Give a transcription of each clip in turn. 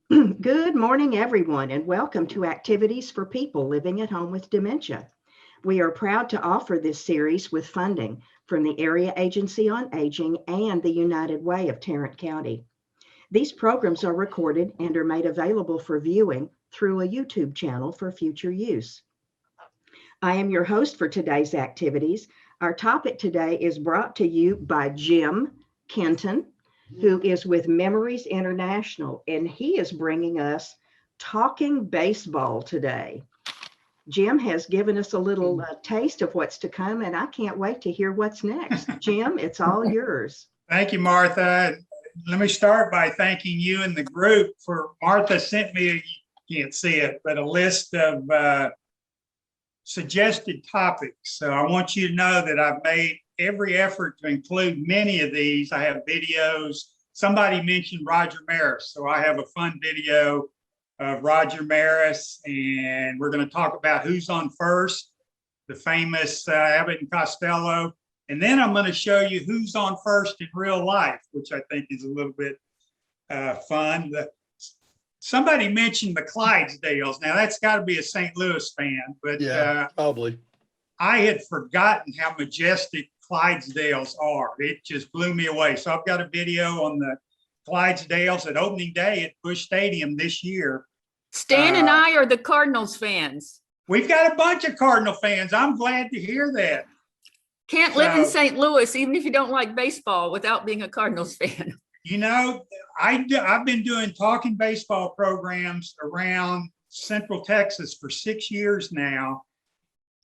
Good morning, everyone, and welcome to Activities for People Living at Home with Dementia. We are proud to offer this series with funding from the Area Agency on Aging and the United Way of Tarrant County. These programs are recorded and are made available for viewing through a YouTube channel for future use. I am your host for today's activities. Our topic today is brought to you by Jim Kenton, who is with Memories International, and he is bringing us Talking Baseball today. Jim has given us a little taste of what's to come, and I can't wait to hear what's next. Jim, it's all yours. Thank you, Martha. Let me start by thanking you and the group for, Martha sent me, you can't see it, but a list of suggested topics. So I want you to know that I've made every effort to include many of these. I have videos. Somebody mentioned Roger Maris, so I have a fun video of Roger Maris, and we're going to talk about who's on first, the famous Abbott and Costello, and then I'm going to show you who's on first in real life, which I think is a little bit fun. Somebody mentioned the Clydesdales. Now that's got to be a St. Louis fan, but yeah, probably. I had forgotten how majestic Clydesdales are. It just blew me away. So I've got a video on the Clydesdales at opening day at Busch Stadium this year. Stan and I are the Cardinals fans. We've got a bunch of Cardinal fans. I'm glad to hear that. Can't live in St. Louis, even if you don't like baseball, without being a Cardinals fan. You know, I've been doing talking baseball programs around Central Texas for 6 years now.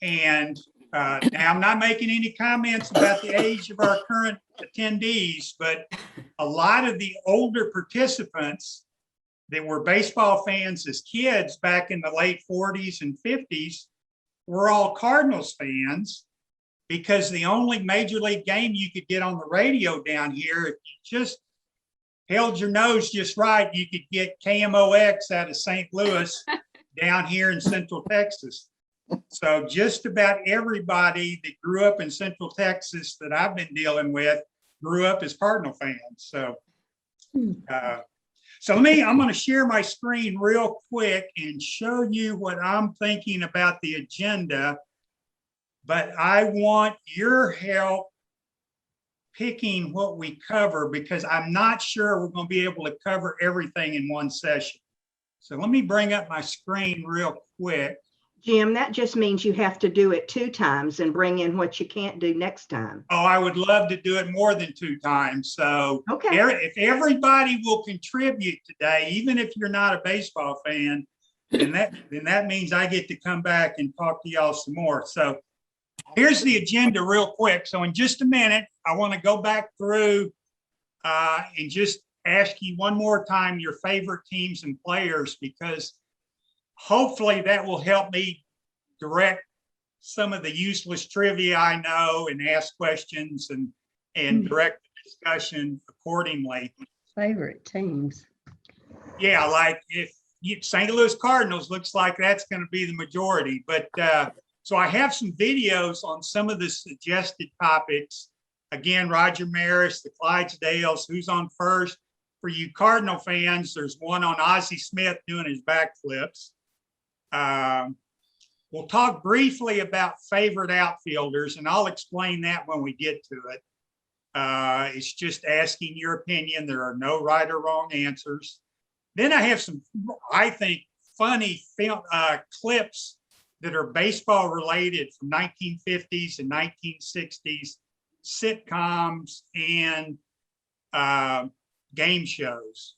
And now I'm not making any comments about the age of our current attendees, but a lot of the older participants that were baseball fans as kids back in the late 40s and 50s were all Cardinals fans, because the only major league game you could get on the radio down here, if you just held your nose just right, you could get KMOX out of St. Louis down here in Central Texas. So just about everybody that grew up in Central Texas that I've been dealing with grew up as Cardinal fans. So, I'm going to share my screen real quick and show you what I'm thinking about the agenda, but I want your help picking what we cover, because I'm not sure we're going to be able to cover everything in one session. So let me bring up my screen real quick. Jim, that just means you have to do it 2 times and bring in what you can't do next time. Oh, I would love to do it more than 2 times. So okay. If everybody will contribute today, even if you're not a baseball fan, then that means I get to come back and talk to y'all some more. So here's the agenda real quick. So in just a minute, I want to go back through and just ask you one more time your favorite teams and players, because hopefully that will help me direct some of the useless trivia I know and ask questions and direct the discussion accordingly. Favorite teams. Yeah, like if St. Louis Cardinals looks like that's going to be the majority. But so I have some videos on some of the suggested topics. Again, Roger Maris, the Clydesdales, who's on first. For you Cardinal fans, there's one on Ozzy Smith doing his backflips. We'll talk briefly about favorite outfielders, and I'll explain that when we get to it. It's just asking your opinion. There are no right or wrong answers. Then I have some, I think, funny film clips that are baseball related from 1950s and 1960s sitcoms and game shows.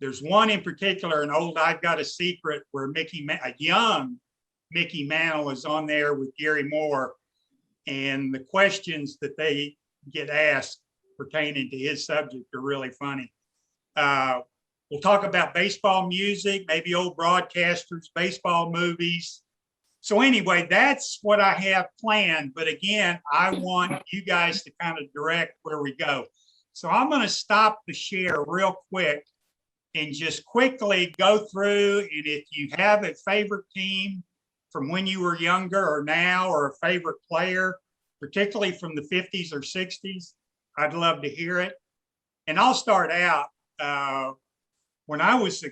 There's one in particular, an old I've Got a Secret, where a young Mickey Mantle is on there with Gary Moore, and the questions that they get asked pertaining to his subject are really funny. We'll talk about baseball music, maybe old broadcasters, baseball movies. So anyway, that's what I have planned. But again, I want you guys to kind of direct where we go. So I'm going to stop the share real quick and just quickly go through. And if you have a favorite team from when you were younger or now, or a favorite player, particularly from the 50s or 60s, I'd love to hear it. And I'll start out. when I was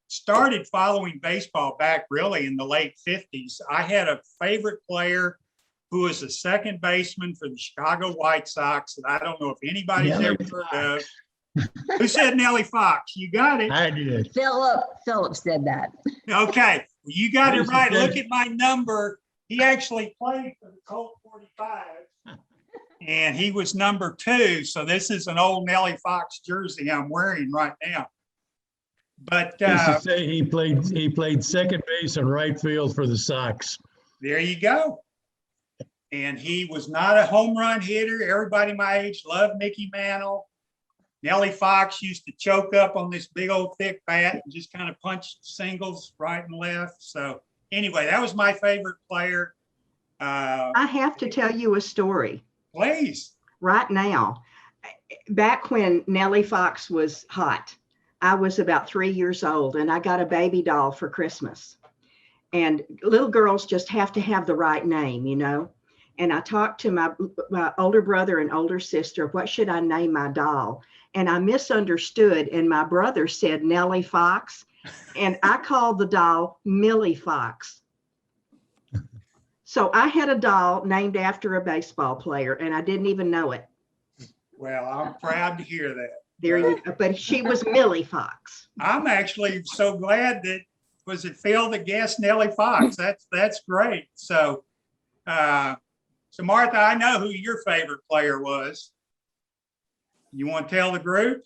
started following baseball back really in the late 50s, I had a favorite player who was a second baseman for the Chicago White Sox that I don't know if anybody's Nellie ever heard of. Who said Nellie Fox? You got it. I did. Philip said that. Okay, well, you got it Listen, right. Judge. Look at my number. He actually played for the Colt 45, and he was number 2. So this is an old Nellie Fox jersey I'm wearing right now. But Used to say he played second base and right field for the Sox. there you go. And he was not a home run hitter. Everybody my age loved Mickey Mantle. Nellie Fox used to choke up on this big old thick bat and just kind of punch singles right and left. So anyway, that was my favorite player. I have to tell you a story Please. right now. Back when Nellie Fox was hot, I was about 3 years old and I got a baby doll for Christmas. And little girls just have to have the right name, you know. And I talked to my older brother and older sister, what should I name my doll? And I misunderstood. And my brother said Nellie Fox. And I called the doll Millie Fox. So I had a doll named after a baseball player and I didn't even know it. Well, I'm proud to hear that. There you go. But she was Millie Fox. I'm actually so glad that was it Phil that guessed Nellie Fox. That's great. So so Martha, I know who your favorite player was. You want to tell the group?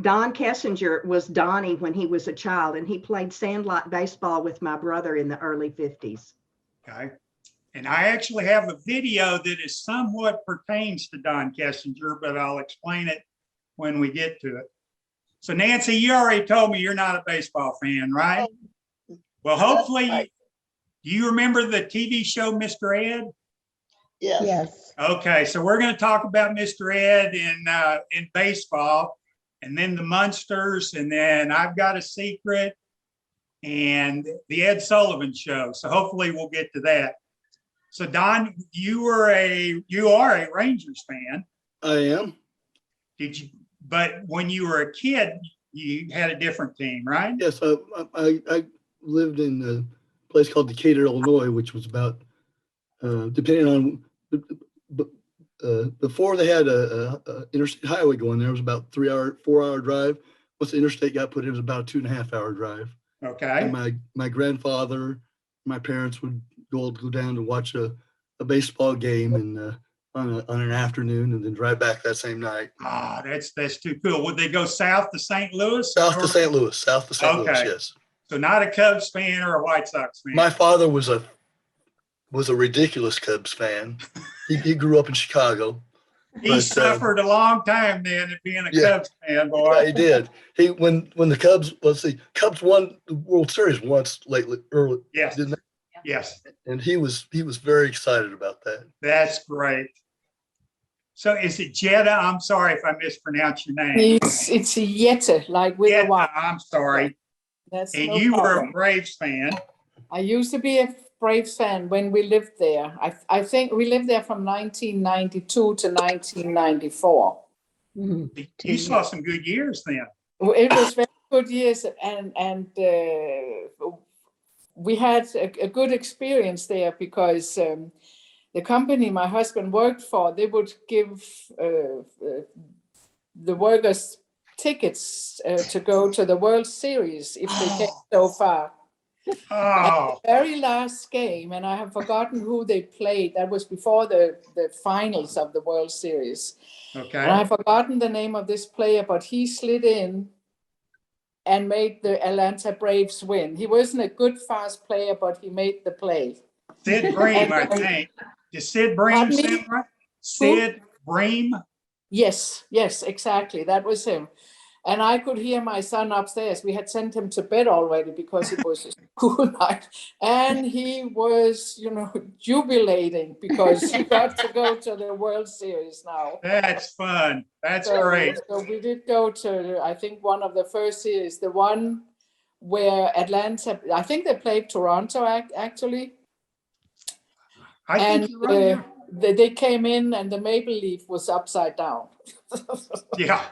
Don Kessinger was Donnie when he was a child, and he played sandlot baseball with my brother in the early 50s. Okay. And I actually have a video that is somewhat pertains to Don Kessinger, but I'll explain it when we get to it. So Nancy, you already told me you're not a baseball fan, right? Well, hopefully, do you remember the TV show Mr. Ed? Yes. Okay, so we're going to talk about Mr. Ed in baseball, and then the Munsters, and then I've Got a Secret, and the Ed Sullivan Show. So hopefully we'll get to that. So Don, you are a Rangers fan. I am. Did you? But when you were a kid, you had a different team, right? Yes, I lived in a place called Decatur, Illinois, which was about, depending on, before they had a interstate highway going there, it was about 4-hour drive. Once the interstate got put in, it was about a 2.5-hour drive. Okay. And my grandfather, my parents would go down to watch a baseball game and on an afternoon and then drive back that same night. Ah, that's too cool. Would they go south to St. Louis? South to St. Louis, Okay. yes. So not a Cubs fan or a White Sox fan. My father was a ridiculous Cubs fan. He grew up in Chicago. He suffered a long time then at being a Cubs fan, boy. Yeah, he did. When the Cubs, Cubs won the World Series once early. Yes. Didn't they? Yes. And he was very excited about that. That's great. So is it Jetta? I'm sorry if I mispronounced your name. It's Jette, like with a Jetta, Y. I'm sorry. That's And no you were problem. a Braves fan. I used to be a Braves fan when we lived there. I think we lived there from 1992 to 1994. Mhm. You saw some good years then. It was very good years, and we had a good experience there because the company my husband worked for, they would give the workers tickets to go to the World Series if they came so far. Oh, Very last game, and I have forgotten who they played. That was before the finals of the World Series. And okay. I've forgotten the name of this player, but he slid in and made the Atlanta Braves win. He wasn't a good fast player, but he made the play. Sid Bream, I think. Is Sid Bream Pardon me? sound right? Sid Bream? Yes, exactly. That was him. And I could hear my son upstairs. We had sent him to bed already because it was a school night. And he was, jubilating because he got to go to the World Series now. That's fun. That's great. So we did go to, I think, one of the first series, the one where Atlanta, I think they played Toronto actually. I think you're right. Yeah. They came in and the maple leaf was upside down. Yeah.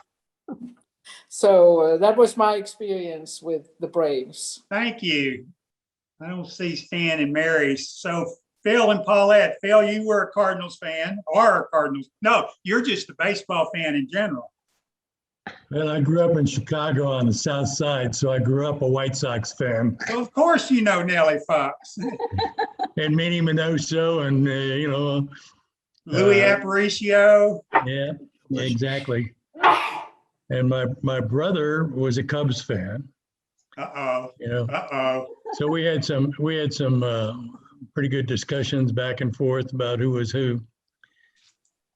So that was my experience with the Braves. Thank you. I don't see Stan and Mary. So Phil and Paulette, Phil, you were a Cardinals fan, or a Cardinals. No, you're just a baseball fan in general. Well, I grew up in Chicago on the South Side, so I grew up a White Sox fan. Well, of course, you know Nellie Fox. And Minnie Minoso and, Louis Aparicio. yeah, exactly. And my brother was a Cubs fan. Uh-oh. You know, Uh-oh. so we had some pretty good discussions back and forth about who was who.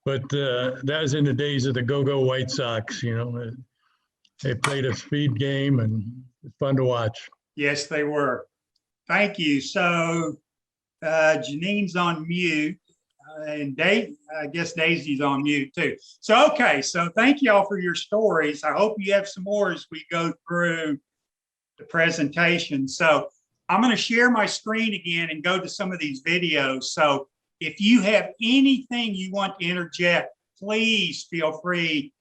But that was in the days of the Go-Go White Sox. You know, they played a speed game and it was fun to watch. Yes, they were. Thank you. So Janine's on mute. And Dave, I guess Daisy's on mute too. So, okay. So thank y'all for your stories. I hope you have some more as we go through the presentation. So I'm going to share my screen again and go to some of these videos. So if you have anything you want to interject, please feel free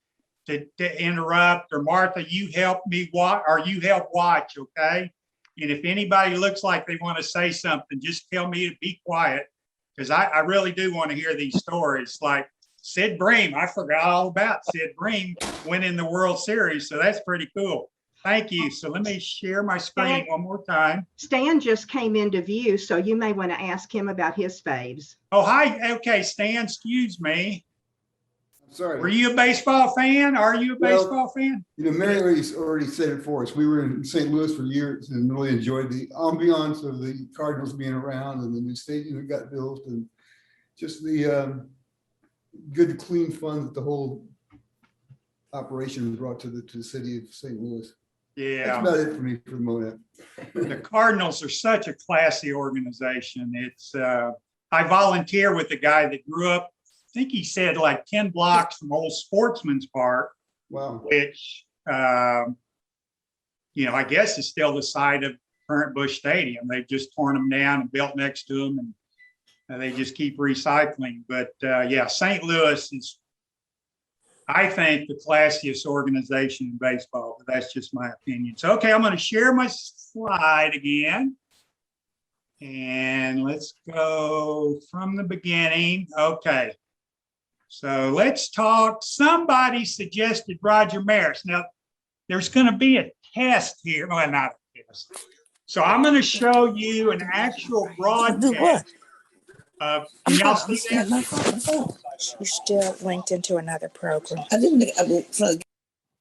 to interrupt. Or Martha, you help me watch, or you help watch, okay? And if anybody looks like they want to say something, just tell me to be quiet, because I really do want to hear these stories. Like Sid Bream, I forgot all about Sid Bream winning the World Series, so that's pretty cool. Thank you. So let me share my screen one more time. Stan just came into view, so you may want to ask him about his faves. Oh, hi. Okay, Stan, excuse me. Sorry. Were you a baseball fan? Are you a baseball fan? You know, Mary already said it for us. We were in St. Louis for years and really enjoyed the ambiance of the Cardinals being around and the new stadium that got built and just the good, clean fun that the whole operation brought to the city of St. Louis. Yeah. That's about it for me for the moment. The Cardinals are such a classy organization. It's I volunteer with a guy that grew up, I think he said like 10 blocks from Old Sportsman's Park. Wow. Which, I guess is still the site of current Busch Stadium. They've just torn them down and built next to them, and they just keep recycling. But yeah, St. Louis is, I think, the classiest organization in baseball, but that's just my opinion. So, okay, I'm going to share my slide again. And let's go from the beginning. Okay. So let's talk. Somebody suggested Roger Maris. Now, there's going to be a test here. Well, not a test. So I'm going to show you an actual broadcast. Can y'all see that? She's still linked into another program. Can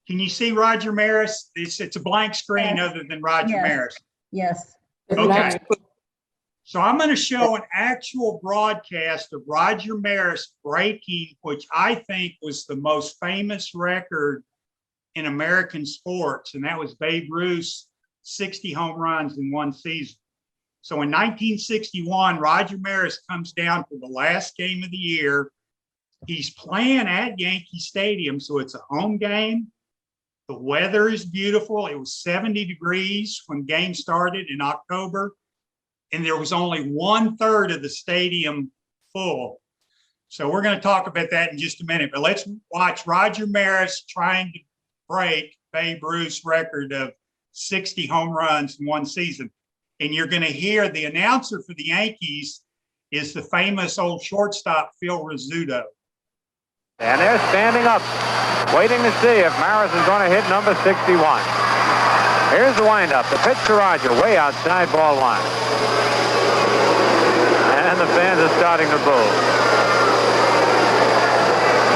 you see Roger Maris? It's a blank screen other than Roger Maris. Yes. Okay. So I'm going to show an actual broadcast of Roger Maris breaking, which I think was the most famous record in American sports, and that was Babe Ruth's 60 home runs in one season. So in 1961, Roger Maris comes down for the last game of the year. He's playing at Yankee Stadium, so it's a home game. The weather is beautiful. It was 70 degrees when game started in October. And there was only 1/3 of the stadium full. So we're going to talk about that in just a minute, but let's watch Roger Maris trying to break Babe Ruth's record of 60 home runs in one season. And you're going to hear the announcer for the Yankees is the famous old shortstop, Phil Rizzuto. And they're standing up, waiting to see if Maris is going to hit number 61. Here's the windup. The pitch to Roger, way outside, ball one. And the fans are starting to boo.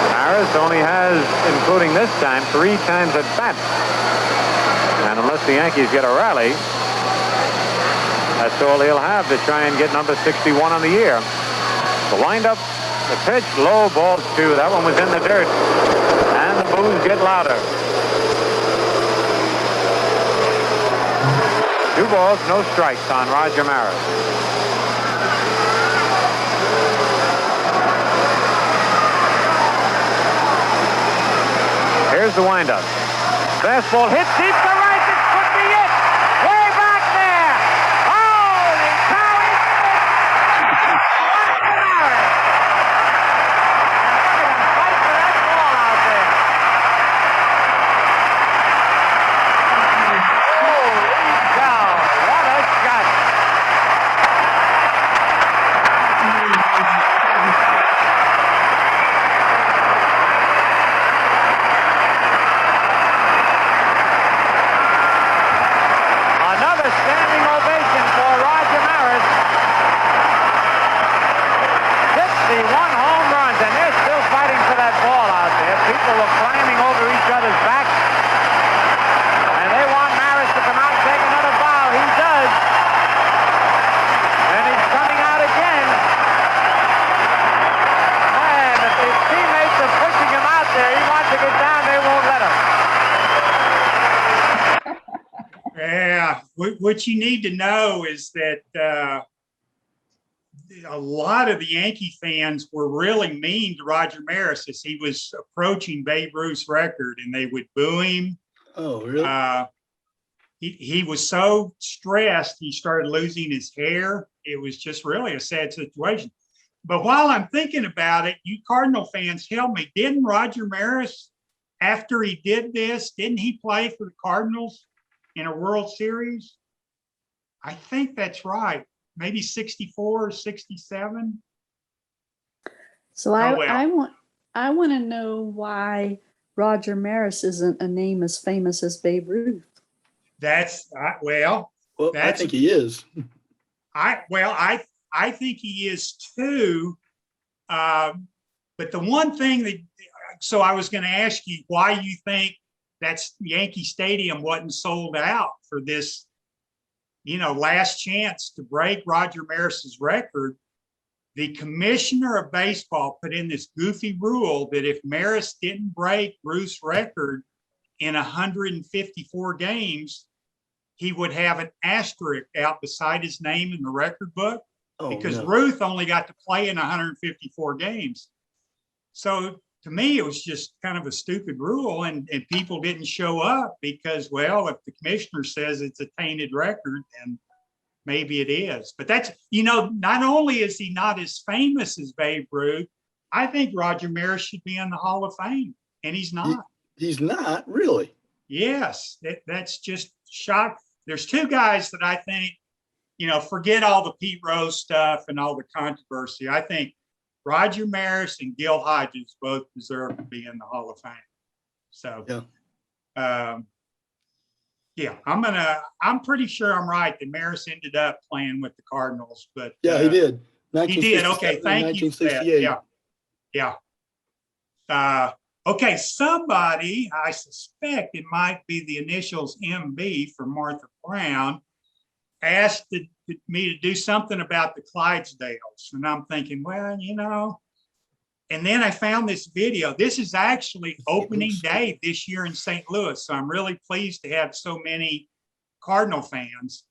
Maris only has, including this time, 3 times at bat. And unless the Yankees get a rally, that's all he'll have to try and get number 61 on the year. The windup, the pitch, low, ball 2. That one was in the dirt. And the boos get louder. 2 balls, no strikes on Roger Maris. Here's the windup. Fastball hit deep to right. This could be it. Way back there. Holy cow! Fight for that ball out there. People are climbing over each other's backs. And they want Maris to come out and take another bow. He does. And he's coming out again. Man, if his teammates are pushing him out there, he wants to get down, they won't let him. Yeah, what you need to know is that a lot of the Yankee fans were really mean to Roger Maris as he was approaching Babe Ruth's record, and they would boo him. Oh, really? He was so stressed, he started losing his hair. It was just really a sad situation. But while I'm thinking about it, you Cardinal fans, help me. Didn't Roger Maris, after he did this, didn't he play for the Cardinals in a World Series? I think that's right. Maybe 64 or 67. So I want to know why Roger Maris isn't a name as famous as Babe Ruth. Well, I think he is. I think he is too. But the one thing so I was going to ask you why you think that's Yankee Stadium wasn't sold out for this, last chance to break Roger Maris's record. The commissioner of baseball put in this goofy rule that if Maris didn't break Ruth's record in 154 games, he would have an asterisk out beside his name in the record book because Ruth only got to play in 154 games. So to me, it was just kind of a stupid rule, and people didn't show up because, well, if the commissioner says it's a tainted record, then maybe it is. But that's, not only is he not as famous as Babe Ruth, I think Roger Maris should be in the Hall of Fame, and he's not. He's not, really? Yes, that's just shock. There's two guys that I think, forget all the Pete Rose stuff and all the controversy. I think Roger Maris and Gil Hodges both deserve to be in the Hall of Fame. So, I'm pretty sure I'm right that Maris ended up playing with the Cardinals, but he did. He did. Okay, thank you for that. Yeah. Okay, somebody, I suspect it might be the initials MB for Martha Brown, asked me to do something about the Clydesdales. And I'm thinking, well, and then I found this video. This is actually opening day this year in St. Louis. So I'm really pleased to have so many Cardinal fans.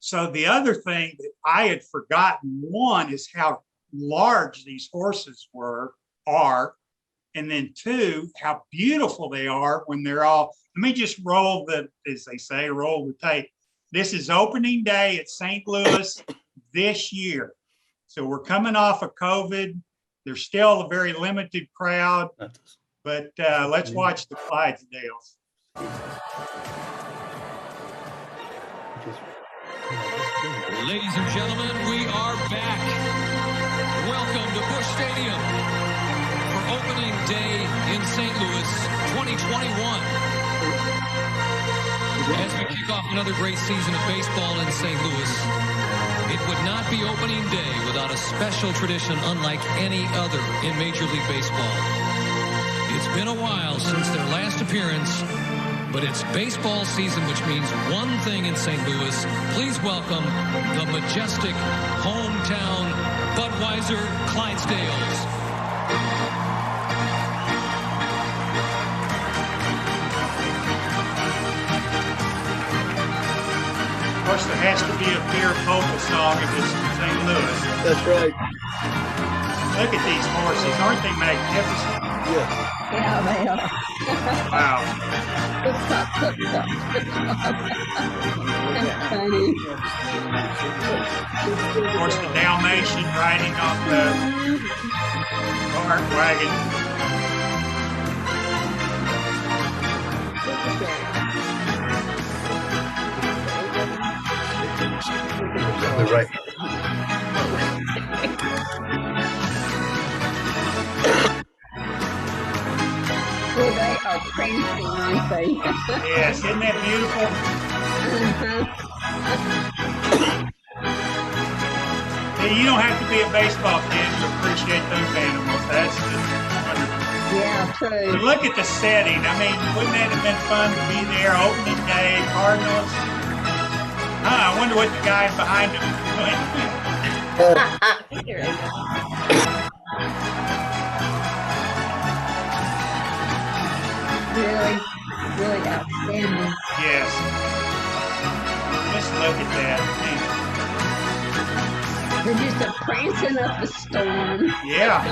So the other thing that I had forgotten, one, is how large these horses are. And then two, how beautiful they are when they're all, let me just roll the tape. This is opening day at St. Louis this year. So we're coming off of COVID. There's still a very limited crowd, but let's watch the Clydesdales. Ladies and gentlemen, we are back. Welcome to Busch Stadium for opening day in St. Louis 2021. As we kick off another great season of baseball in St. Louis, it would not be opening day without a special tradition unlike any other in Major League Baseball. It's been a while since their last appearance, but it's baseball season, which means one thing in St. Louis. Please welcome the majestic hometown Budweiser Clydesdales. Of course, there has to be a beer polka song if it's St. Louis. That's right. Look at these horses. Aren't they magnificent? Yeah. Yeah, they are. Wow. That's funny. Of course, the Dalmatian riding on the cart wagon. Exactly right. Well, they are prancing, aren't they? Yes, isn't that beautiful? Yeah, you don't have to be a baseball fan to appreciate those animals. That's just wonderful. Yeah, true. And look at the setting. I mean, wouldn't that have been fun to be there opening day, Cardinals? I wonder what the guy behind him is doing. Really outstanding. Yes. Just look at that. They're just a prancing up the storm. Yeah.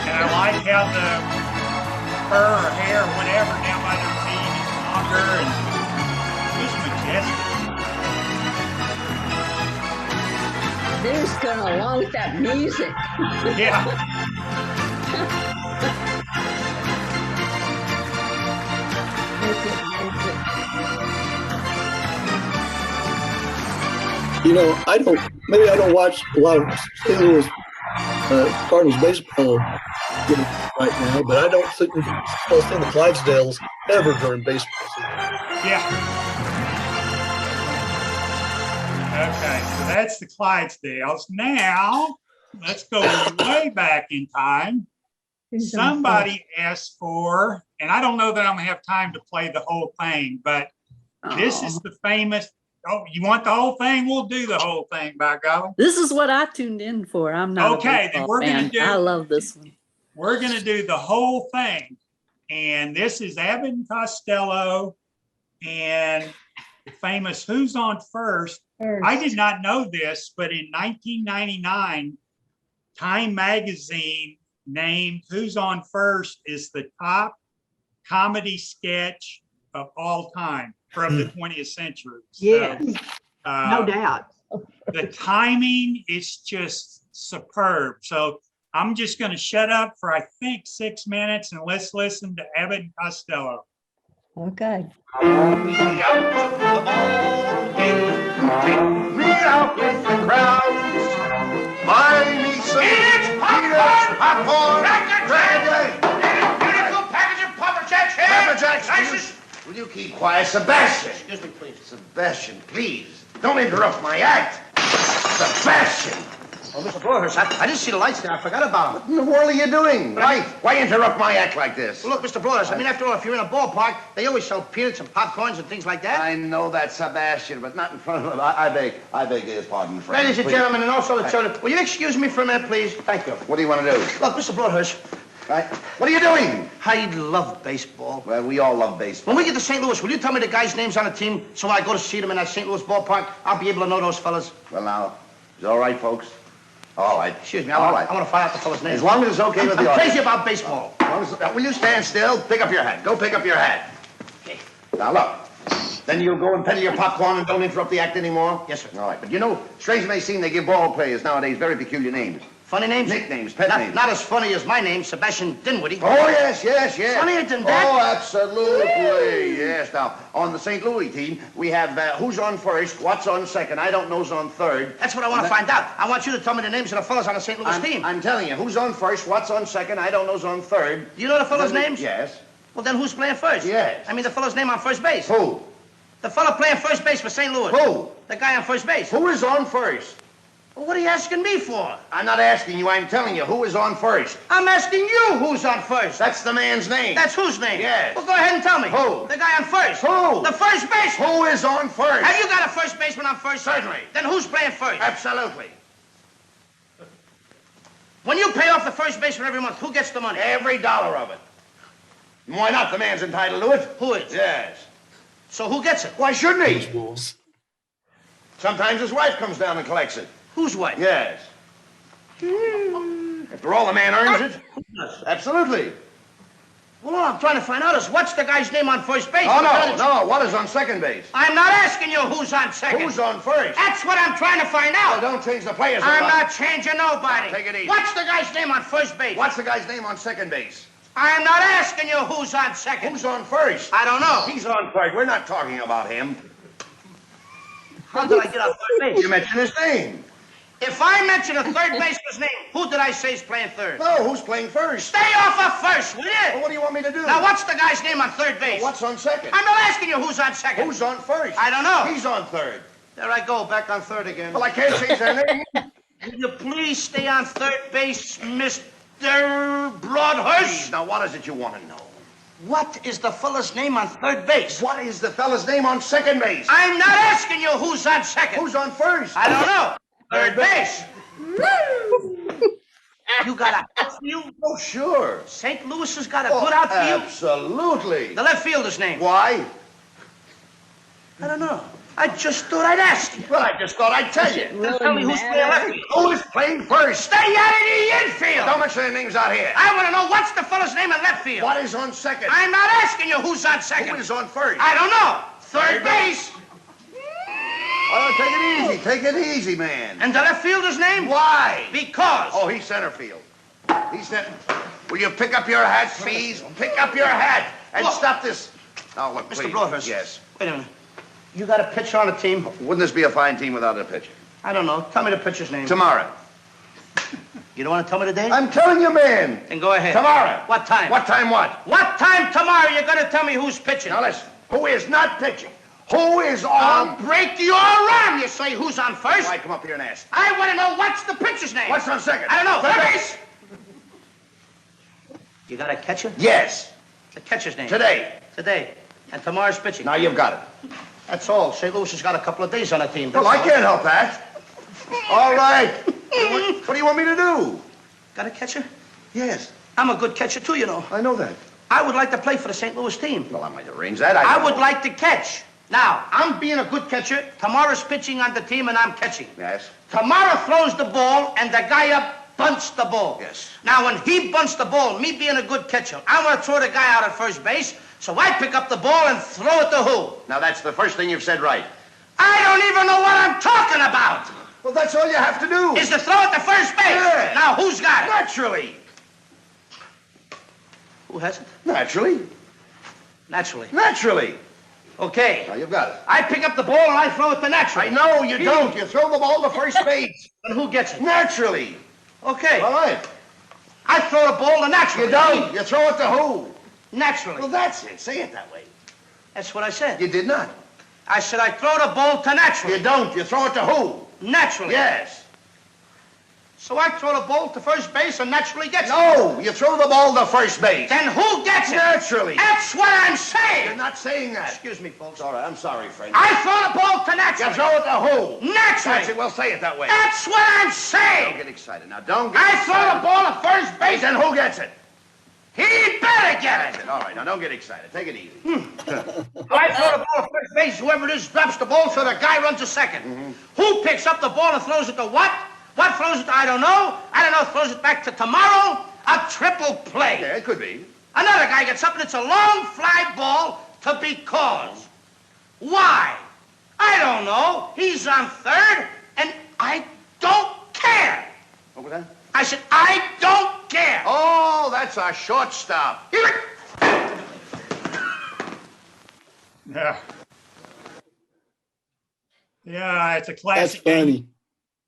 And I like how the fur or hair or whatever down by their feet is longer and just majestic. They're just going along with that music. Yeah. You know, maybe I don't watch a lot of St. Louis Cardinals baseball right now, but I don't think I'll see the Clydesdales ever during baseball season. Yeah. Okay, so that's the Clydesdales. Now, let's go way back in time. Somebody asked for, and I don't know that I'm going to have time to play the whole thing, but this is the famous. Oh, you want the whole thing? We'll do the whole thing, by golly. This is what I tuned in for. I'm not okay. A Then we're going to do. I love this one. We're going to do the whole thing, and this is Abbott Costello, and the famous "Who's on First?" I did not know this, but in 1999, Time Magazine named "Who's on First" is the top comedy sketch of all time from the 20th century. Yes, so, no doubt. The timing is just superb. So I'm just going to shut up for, I think, 6 minutes, and let's listen to Abbott and Costello. Okay. Meet out with the crowds. Buy me some peanuts, popcorn, beautiful package of Papa Jacks here. Papa Jacks, will you keep quiet? Sebastian. Excuse me, please. Sebastian, please. Don't interrupt my act. Sebastian. Oh, Mr. Broadhurst, I didn't see the lights there. I forgot about them. What in the world are you doing? Why interrupt my act like this? Well, look, Mr. Broadhurst, I mean, after all, if you're in a ballpark, they always sell peanuts and popcorns and things like that. I know that, Sebastian, but not in front of him. I beg your pardon, friend. Ladies and gentlemen, and also the children, will you excuse me for a minute, please? Thank you. What do you want to do? Look, Mr. Broadhurst. Right. What are you doing? I love baseball. Well, we all love baseball. When we get to St. Louis, will you tell me the guys' names on the team so when I go to see them in that St. Louis ballpark, I'll be able to know those fellas? Well, now, is it all right, folks? All right. Excuse me, I want to find out the fella's name. As long as it's okay with the I'm audience. crazy about baseball. Will you stand still? Pick up your hat. Go pick up your hat. Okay. Now, look. Then you'll go and peddle your popcorn and don't interrupt the act anymore? Yes, sir. All right. But you know, strange may seem, they give ball players nowadays very peculiar names. Funny names? Nicknames, pet names. Not as funny as my name, Sebastian Dinwiddie. Oh, yes. Funnier than that? Oh, absolutely. Yes. Now, on the St. Louis team, we have who's on first, what's on second, I don't know's on third. That's what I want to find out. I want you to tell me the names of the fellas on the St. Louis team. I'm telling you, who's on first, what's on second, I don't know's on third. Do you know the fellas' names? Yes. Well, then who's playing first? Yes. I mean the fellow's name on first base. Who? The fellow playing first base for St. Louis. Who? The guy on first base. Who is on first? Well, what are you asking me for? I'm not asking you, I'm telling you, who is on first? I'm asking you who's on first. That's the man's name. That's whose name? Yes. Well, go ahead and tell me. Who? The guy on first. Who? The first baseman. Who is on first? Have you got a first baseman on first? Certainly. Then who's playing first? Absolutely. When you pay off the first baseman every month, who gets the money? Every dollar of it. Why not? The man's entitled to it. Who is? Yes. So who gets it? Why shouldn't he? Wolves. Sometimes his wife comes down and collects it. Whose wife? Yes. After all, the man earns it. Absolutely. Well, all I'm trying to find out is what's the guy's name on first base? Oh, no. What is on second base? I'm not asking you who's on second. Who's on first? That's what I'm trying to find out. Well, don't change the players. I'm not changing nobody. Take it easy. What's the guy's name on first base? What's the guy's name on second base? I'm not asking you who's on second. Who's on first? I don't know. He's on first. We're not talking about him. How did I get on third base? You mentioned his name. If I mention a third baseman's name, who did I say is playing third? No, who's playing first? Stay off of first, will you? Well, what do you want me to do? Now, what's the guy's name on third base? Well, what's on second? I'm not asking you who's on second. Who's on first? I don't know. He's on third. There I go, back on third again. Well, I can't change their name. Will you please stay on third base, Mr. Mr. Broadhurst? Now, what is it you want to know? What is the fella's name on third base? What is the fella's name on second base? I'm not asking you who's on second. Who's on first? I don't know. Third base. You got a outfield? Oh, sure. St. Louis has got a good outfield? Absolutely. The left fielder's name? Why? I don't know. I just thought I'd ask you. Well, I just thought I'd tell you. Then tell me who's playing left field. Who is playing first? Stay out of the infield. Don't mention any names out here. I want to know what's the fella's name in left field. What is on second? I'm not asking you who's on second. Who is on first? I don't know. Third base. Oh, take it easy. Take it easy, man. And the left fielder's name? Why? Because. Oh, he's center field. He's center. Will you pick up your hat, please? Pick up your hat and Look. stop this. Now, look, Mr. please. Broadhurst. Yes. Wait a minute. You got a pitcher on the team? Wouldn't this be a fine team without a pitcher? I don't know. Tell me the pitcher's name. Tomorrow. You don't want to tell me the date? I'm telling you, man. Then go ahead. Tomorrow. What time? What time what? What time tomorrow you're going to tell me who's pitching? Now, listen. Who is not pitching? Who is I'll on... break your arm. You say who's on first? Why, come up here and ask. I want to know what's the pitcher's name. What's on second? I don't know. Third Third base. base. You got a catcher? Yes. The catcher's name? Today. Today. And tomorrow's pitching. Now you've got it. That's all. St. Louis has got a couple of days on the team. Well, I can't help that. All right. What do you want me to do? Got a catcher? Yes. I'm a good catcher, too, you know. I know that. I would like to play for the St. Louis team. Well, I might arrange that. I would like to catch. Now, I'm being a good catcher. Tomorrow's pitching on the team, and I'm catching. Yes. Tomorrow throws the ball, and the guy up bunts the ball. Yes. Now, when he bunts the ball, me being a good catcher, I want to throw the guy out at first base, so I pick up the ball and throw it to who? Now, that's the first thing you've said right. I don't even know what I'm talking about. Well, that's all you have to do. Is to throw it to first base. Yeah. Now, who's got it? Naturally. Who has it? Naturally. Naturally. Naturally. Okay. Now, you've got it. I pick up the ball and I throw it to naturally. I know you don't. You throw the ball to first base. And who gets it? Naturally. Okay. All right. I throw the ball to naturally. You don't. You throw it to who? Naturally. Well, that's it. Say it that way. That's what I said. You did not. I said I throw the ball to naturally. You don't. You throw it to who? Naturally. Yes. So I throw the ball to first base and naturally gets it. No, you throw the ball to first base. Then who gets it? Naturally. That's what I'm saying. You're not saying that. Excuse me, folks. All right, I'm sorry, Frank. I throw the ball to naturally. You throw it to who? Naturally. That's it. Well, say it that way. That's what I'm Don't saying. get excited. Now, don't get I excited. throw the ball to first base. Then who gets it? He better get it. All right, now don't get excited. Take it easy. I throw the ball to first base. Whoever it is drops the ball, so the guy runs to second. Who picks up the ball and throws it to what? What throws it to? I don't know. I don't know. Throws it back to tomorrow. A triple play. Yeah, it could be. Another guy gets up and it's a long fly ball to because. Why? I don't know. He's on third, and I don't care. What was that? I said, I don't care. Oh, that's a shortstop. Yeah. Yeah, it's a classic. That's funny.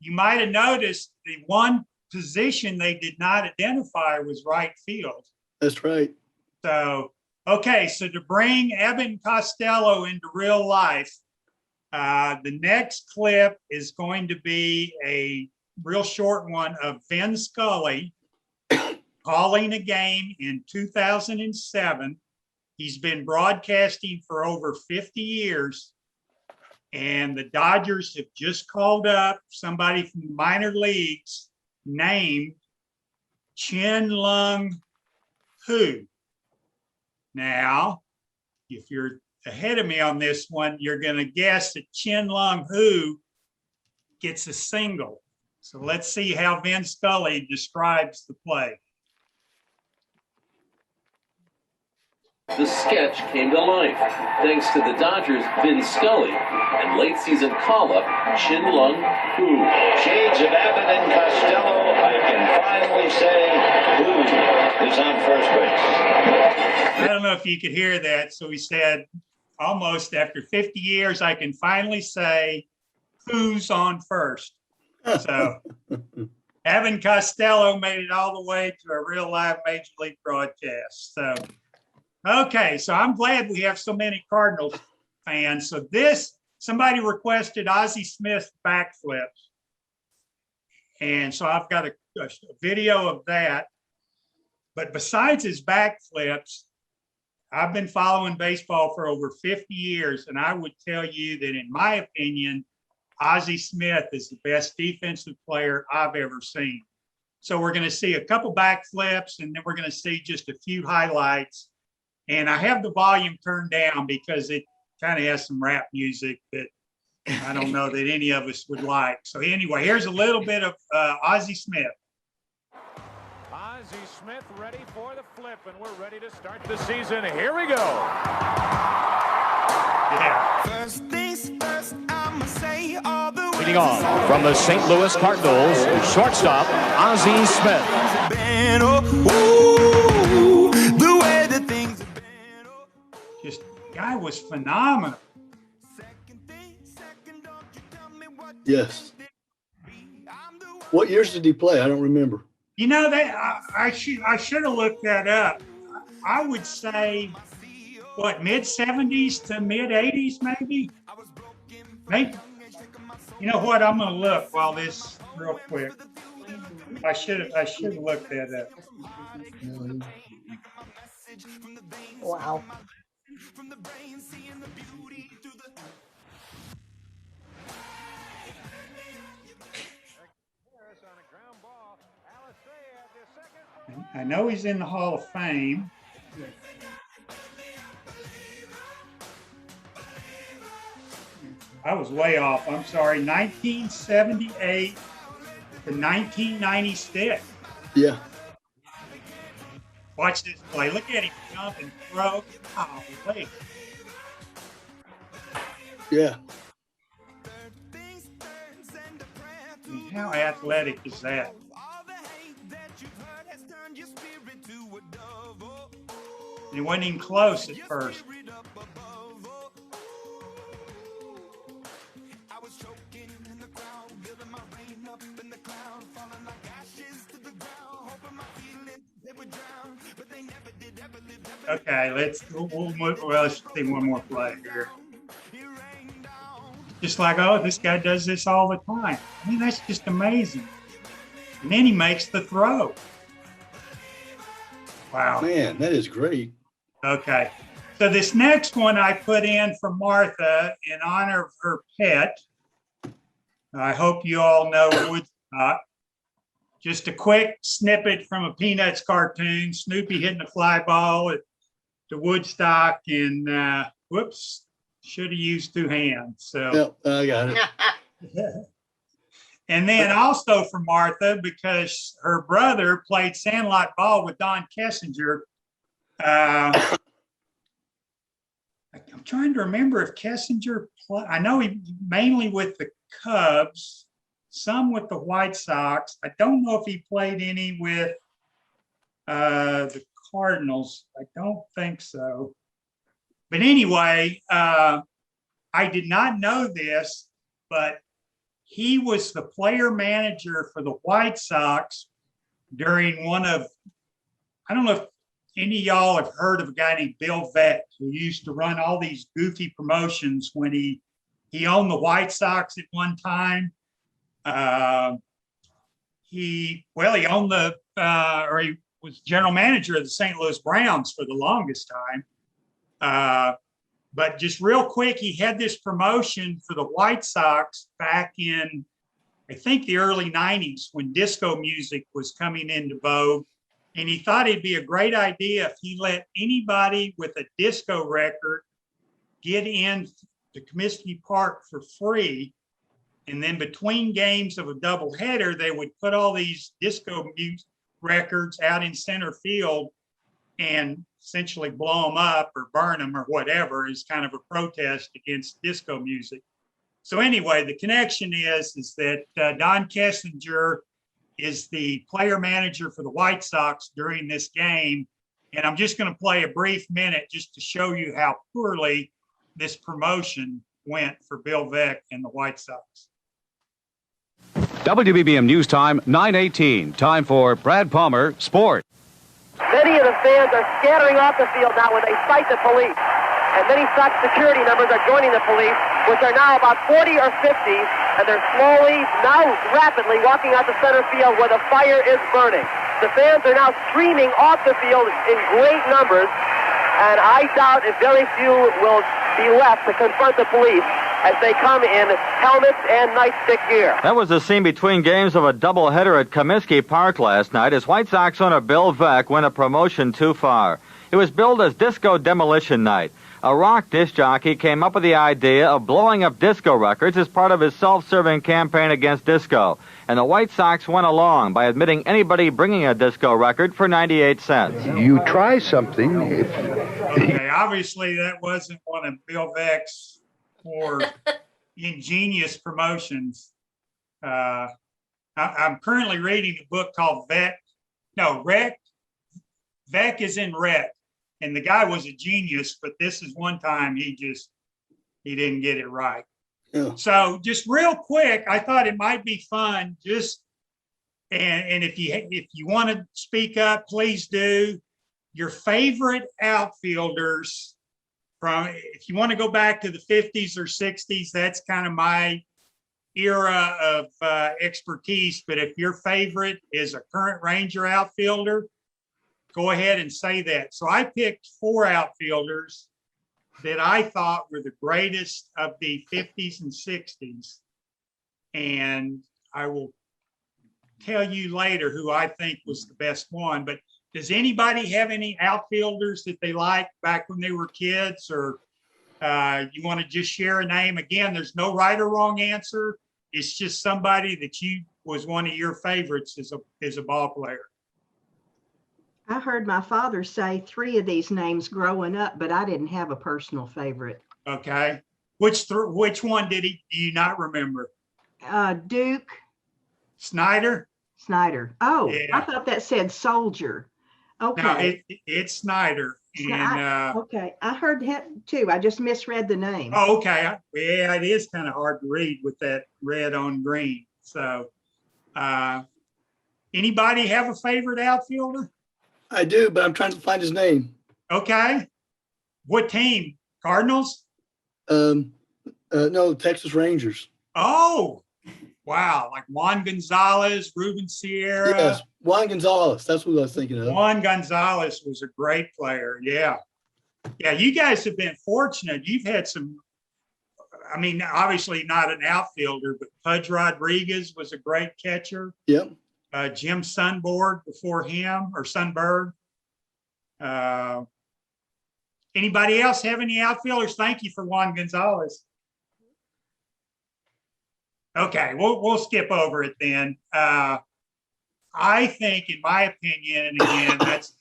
You might have noticed the one position they did not identify was right field. That's right. So, okay, so to bring Evan Costello into real life, the next clip is going to be a real short one of Vin Scully calling a game in 2007. He's been broadcasting for over 50 years. And the Dodgers have just called up somebody from the minor leagues named Chen Lung Hu. Now, if you're ahead of me on this one, you're going to guess that Chen Lung Hu gets a single. So let's see how Vin Scully describes the play. The sketch came to life thanks to the Dodgers' Vin Scully and late season call-up Chen Lung Hu. Shades of Abbott and Costello, I can finally say Hu is on first base. I don't know if you could hear that. So he said, almost after 50 years, I can finally say who's on first. So Evan Costello made it all the way to a real live Major League broadcast. So, okay, so I'm glad we have so many Cardinals fans. So somebody requested Ozzy Smith backflips. And so I've got a video of that. But besides his backflips, I've been following baseball for over 50 years, and I would tell you that, in my opinion, Ozzy Smith is the best defensive player I've ever seen. So we're going to see a couple backflips, and then we're going to see just a few highlights. And I have the volume turned down because it kind of has some rap music that I don't know that any of us would like. So anyway, here's a little bit of Ozzy Smith. Ozzy Smith ready for the flip, and we're ready to start the season. Here we go. Yeah. First things first, I'ma say all the Leading on from the St. Louis Cardinals, shortstop Ozzy Smith. The way that things have been. Just guy was phenomenal. Yes. What years did he play? I don't remember. You know, I should have looked that up. I would say, what, mid-70s to mid-80s, maybe? Maybe. You know what? I'm going to look while this real quick. I should have looked that up. Wow. I know he's in the Hall of Fame. I was way off. I'm sorry. 1978 to 1996. Yeah. Watch this play. Look at him jump and throw. Oh, wait. Yeah. I mean, how athletic is that? It wasn't even close at first. Okay, let's see one more play here. Just like, oh, this guy does this all the time. I mean, that's just amazing. And then he makes the throw. Wow. Man, that is great. Okay. So this next one I put in for Martha in honor of her pet. I hope you all know Woodstock. Just a quick snippet from a Peanuts cartoon. Snoopy hitting a fly ball at the Woodstock, and whoops, should have used two hands. So yep, I got it. And then also for Martha, because her brother played sandlot ball with Don Kessinger. I'm trying to remember if Kessinger played. I know he mainly with the Cubs, some with the White Sox. I don't know if he played any with the Cardinals. I don't think so. But anyway, I did not know this, but he was the player manager for the White Sox during one of, I don't know if any of y'all have heard of a guy named Bill Veeck, who used to run all these goofy promotions when he owned the White Sox at one time. He owned or he was general manager of the St. Louis Browns for the longest time. But just real quick, he had this promotion for the White Sox back in, I think, the early 90s when disco music was coming into vogue. And he thought it'd be a great idea if he let anybody with a disco record get in to Comiskey Park for free. And then between games of a doubleheader, they would put all these disco music records out in center field and essentially blow them up or burn them or whatever as kind of a protest against disco music. So anyway, the connection is that Don Kessinger is the player manager for the White Sox during this game. And I'm just going to play a brief minute just to show you how poorly this promotion went for Bill Veeck and the White Sox. WBBM News Time, 9:18. Time for Brad Palmer, Sport. Many of the fans are scattering off the field now when they sight the police. And many SOX security members are joining the police, which are now about 40 or 50, and they're slowly, now rapidly walking out the center field where the fire is burning. The fans are now streaming off the field in great numbers, and I doubt if very few will be left to confront the police as they come in helmets and nightstick gear. That was the scene between games of a doubleheader at Comiskey Park last night as White Sox owner Bill Veeck went a promotion too far. It was billed as Disco Demolition Night. A rock disc jockey came up with the idea of blowing up disco records as part of his self-serving campaign against disco. And the White Sox went along by admitting anybody bringing a disco record for 98 cents. You try something. Okay, obviously that wasn't one of Bill Veeck's more ingenious promotions. I'm currently reading a book called Veeck is in Wreck. And the guy was a genius, but this is one time he didn't get it right. Yeah. So just real quick, I thought it might be fun. And if you want to speak up, please do. Your favorite outfielders if you want to go back to the 50s or 60s, that's kind of my era of expertise. But if your favorite is a current Ranger outfielder, go ahead and say that. So I picked 4 outfielders that I thought were the greatest of the 50s and 60s. And I will tell you later who I think was the best one. But does anybody have any outfielders that they liked back when they were kids? Or you want to just share a name? Again, there's no right or wrong answer. It's just somebody that was one of your favorites as a ball player. I heard my father say 3 of these names growing up, but I didn't have a personal favorite. Okay. Which one do you not remember? Duke. Snyder? Snyder. Oh, yeah. I thought that said Soldier. Okay. No, it's Snyder. And, okay. I heard that too. I just misread the name. Oh, okay. Yeah, it is kind of hard to read with that red on green. So anybody have a favorite outfielder? I do, but I'm trying to find his name. Okay. What team? Cardinals? No, Texas Rangers. Oh, wow. Like Juan Gonzalez, Ruben Sierra. Yes, Juan Gonzalez. That's what I was thinking of. Juan Gonzalez was a great player. Yeah. Yeah, you guys have been fortunate. You've had some, I mean, obviously not an outfielder, but Pudge Rodriguez was a great catcher. Yep. Jim Sunborg before him, or Sunberg. Anybody else have any outfielders? Thank you for Juan Gonzalez. Okay, we'll skip over it then. I think, in my opinion, and again, that's,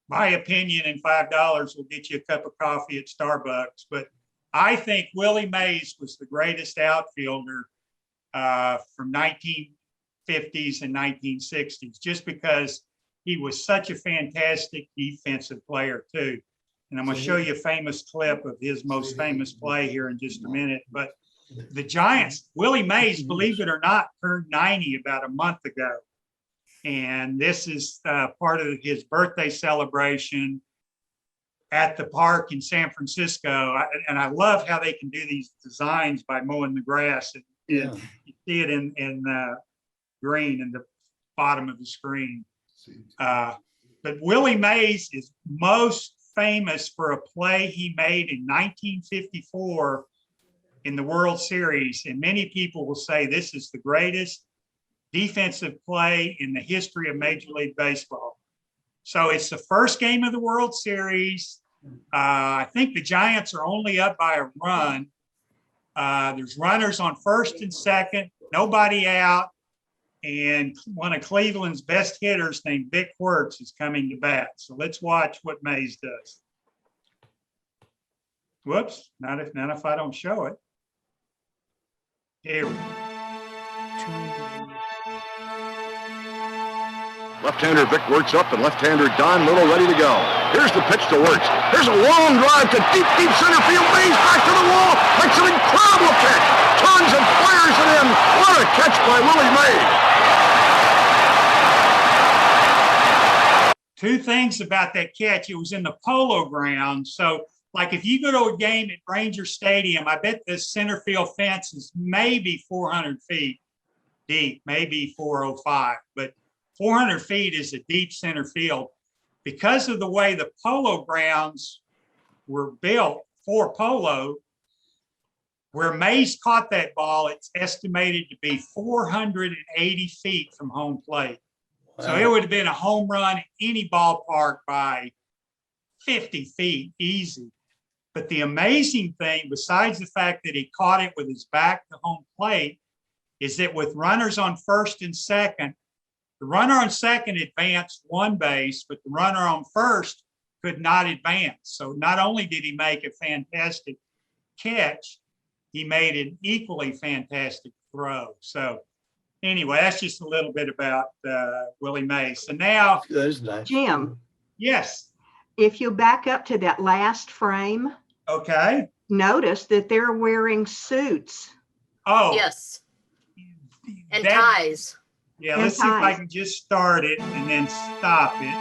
my opinion, and $5 will get you a cup of coffee at Starbucks, but I think Willie Mays was the greatest outfielder from 1950s and 1960s, just because he was such a fantastic defensive player too. And I'm going to show you a famous clip of his most famous play here in just a minute. But the Giants, Willie Mays, believe it or not, turned 90 about a month ago. And this is part of his birthday celebration at the park in San Francisco. And I love how they can do these designs by mowing the grass. And you see it in green in the bottom of the screen. But Willie Mays is most famous for a play he made in 1954 in the World Series. And many people will say this is the greatest defensive play in the history of Major League Baseball. So it's the first game of the World Series. I think the Giants are only up by a run. There's runners on first and second, nobody out. And one of Cleveland's best hitters named Vic Wertz is coming to bat. So let's watch what Mays does. Whoops, not if I don't show it. Here we go. Left-hander Vic Wertz up and left-hander Don Little ready to go. Here's the pitch to Wertz. Here's a long drive to deep center field. Mays back to the wall. Makes an incredible catch. Turns and fires it in. What a catch by Willie Mays. Two things about that catch. It was in the Polo Grounds. So, like, if you go to a game at Ranger Stadium, I bet the center field fence is maybe 400 feet deep, maybe 405. But 400 feet is a deep center field. Because of the way the polo grounds were built for polo, where Mays caught that ball, it's estimated to be 480 feet from home plate. Wow. So it would have been a home run in any ballpark by 50 feet, easy. But the amazing thing, besides the fact that he caught it with his back to home plate, is that with runners on first and second, the runner on second advanced one base, but the runner on first could not advance. So not only did he make a fantastic catch, he made an equally fantastic throw. So anyway, that's just a little bit about Willie Mays. So now, that's nice. Jim. Yes. If you back up to that last frame, okay, notice that they're wearing suits. Oh, yes, and ties. Yeah, and let's see if I can just start it and then stop it.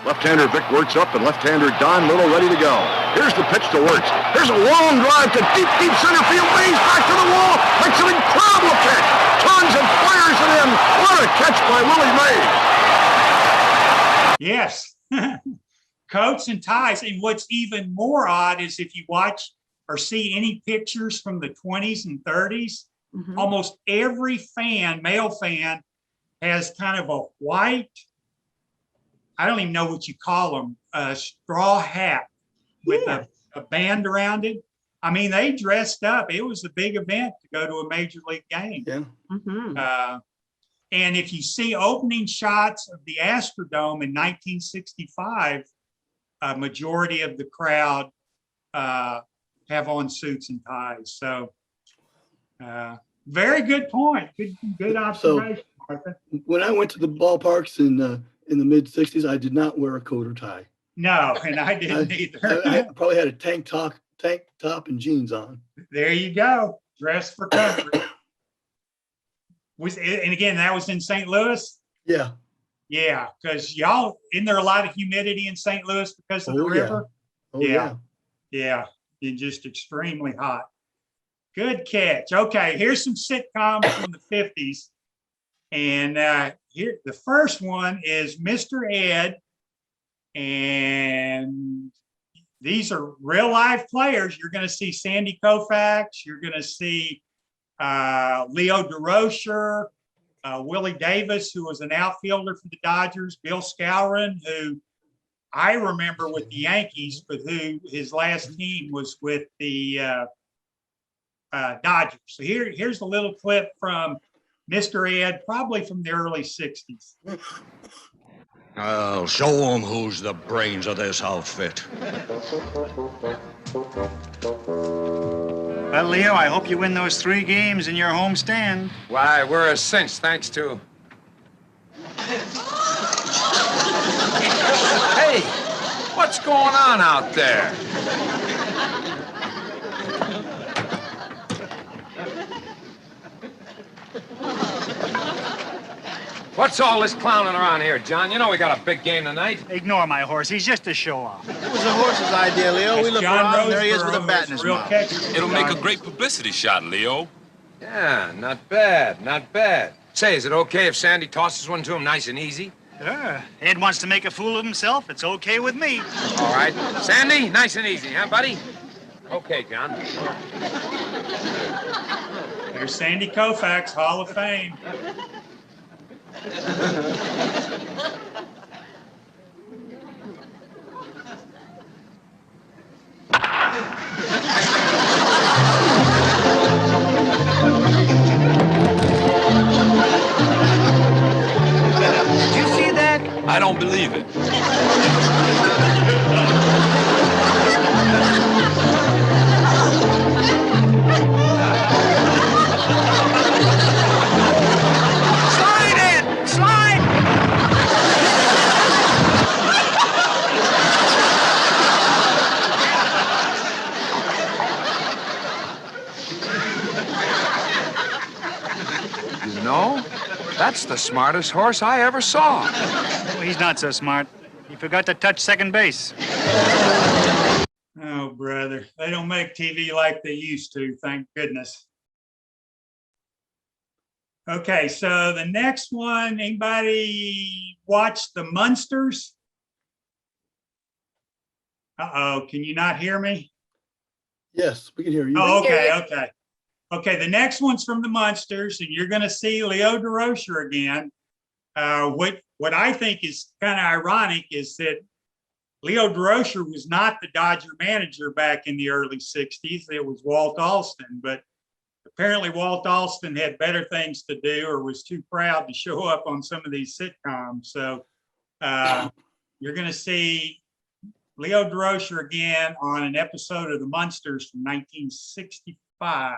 Left-hander Vic works up, and left-hander Don Little ready to go. Here's the pitch to Wirtz. Here's a long drive to deep, deep center field. Mays back to the wall. Makes an incredible catch. Turns and fires it in. What a catch by Willie Mays. Yes. Coats and ties. And what's even more odd is if you watch or see any pictures from the 20s and 30s, almost every fan, male fan, has kind of a white, I don't even know what you call them, a straw hat with a band around it. I mean, they dressed up. It was a big event to go to a major league game. Yeah. And if you see opening shots of the Astrodome in 1965, a majority of the crowd have on suits and ties. So very good point. Good observation, Martha. When I went to the ballparks in the mid 60s, I did not wear a coat or tie. No, and I didn't either. I probably had a tank top and jeans on. There you go. Dress for comfort. And again, that was in St. Louis? Yeah. Yeah, because y'all, isn't there a lot of humidity in St. Louis because of the river? Yeah. Yeah, and just extremely hot. Good catch. Okay, here's some sitcoms from the 50s. And here, the first one is Mr. Ed. And these are real life players. You're going to see Sandy Koufax. You're going to see Leo DeRocher, Willie Davis, who was an outfielder for the Dodgers, Bill Skowron, who I remember with the Yankees, but who his last team was with the Dodgers. So here's a little clip from Mr. Ed, probably from the early 60s. I'll show them who's the brains of this outfit. Well, Leo, I hope you win those 3 games in your home stand. Why, we're a cinch, thanks to... Hey, what's going on out there? What's all this clowning around here, John? You know we got a big game tonight. Ignore my horse. He's just a show-off. It was the horse's idea, Leo. We look around, and there he is with a bat in his mouth. It'll make a great publicity shot, Leo. Yeah, not bad, not bad. Say, is it okay if Sandy tosses one to him nice and easy? Sure. Ed wants to make a fool of himself. It's okay with me. All right. Sandy, nice and easy, huh, buddy? Okay, John. There's Sandy Koufax, Hall of Fame. Did you see that? I don't believe it. Slide, Ed! Slide! You know, that's the smartest horse I ever saw. Oh, he's not so smart. He forgot to touch second base. Oh, brother. They don't make TV like they used to, thank goodness. Okay, so the next one, anybody watch the Munsters? Uh-oh, can you not hear me? Yes, we can hear you. Oh, okay. Okay, the next one's from the Munsters, and you're going to see Leo DeRocher again. What I think is kind of ironic is that Leo DeRocher was not the Dodger manager back in the early 60s. It was Walt Alston, but apparently Walt Alston had better things to do or was too proud to show up on some of these sitcoms. So you're going to see Leo DeRocher again on an episode of the Munsters from 1965.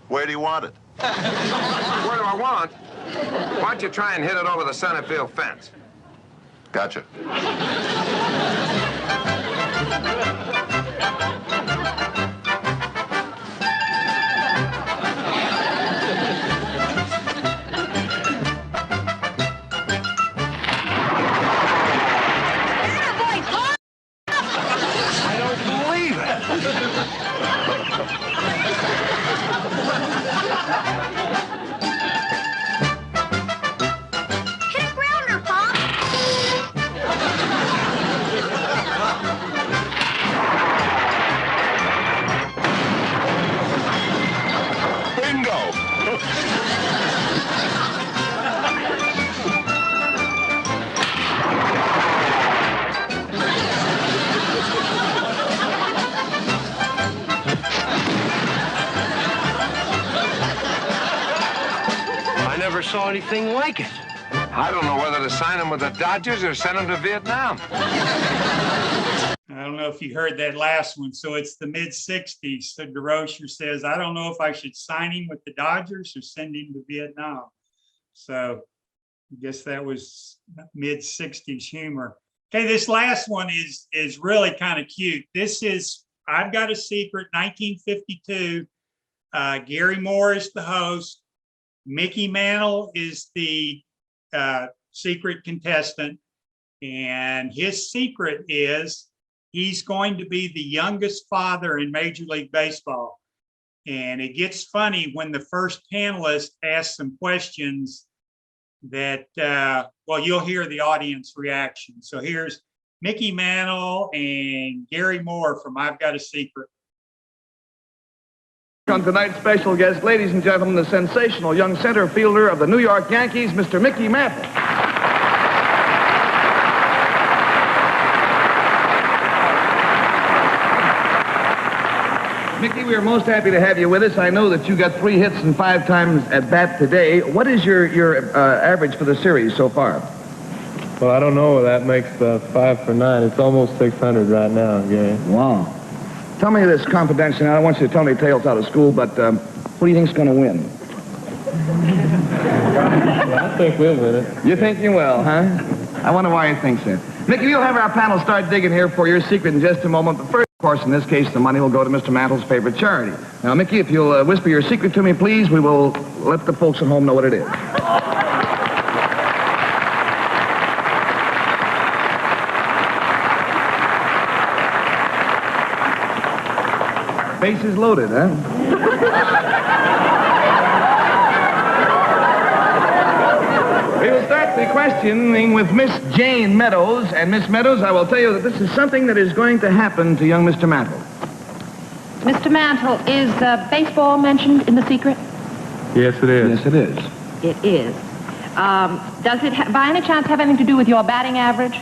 Where do you want it? What do I want? Why don't you try and hit it over the center field fence? Gotcha. I don't believe it. Saw anything like it. I don't know whether to sign him with the Dodgers or send him to Vietnam. I don't know if you heard that last one. So it's the mid-60s. So DeRocher says, I don't know if I should sign him with the Dodgers or send him to Vietnam. So I guess that was mid-60s humor. Okay, this last one is really kind of cute. This is I've Got a Secret, 1952. Gary Moore is the host. Mickey Mantle is the secret contestant, and his secret is he's going to be the youngest father in Major League Baseball. And it gets funny when the first panelist asks some questions that, well, you'll hear the audience reaction. So here's Mickey Mantle and Gary Moore from I've Got a Secret. On tonight's special guest, ladies and gentlemen, the sensational young center fielder of the New York Yankees, Mr. Mickey Mantle. Mickey, we are most happy to have you with us. I know that you got 3 hits and 5 times at bat today. What is your average for the series so far? Well, I don't know. That makes 5 for 9. It's almost 600 right now, Gary. Wow. Tell me this confidentially. I don't want you to tell me tales out of school, but who do you think's going to win? Well, I think we'll win it. You think you will, huh? I wonder why you think so. Mickey, we'll have our panel start digging here for your secret in just a moment. But first, of course, in this case, the money will go to Mr. Mantle's favorite charity. Now, Mickey, if you'll whisper your secret to me, please, we will let the folks at home know what it is. Bases loaded, huh? We will start the questioning with Miss Jane Meadows. And Miss Meadows, I will tell you that this is something that is going to happen to young Mr. Mantle. Mr. Mantle, is baseball mentioned in the secret? Yes, it is. Yes, it is. It is. Does it, by any chance, have anything to do with your batting average?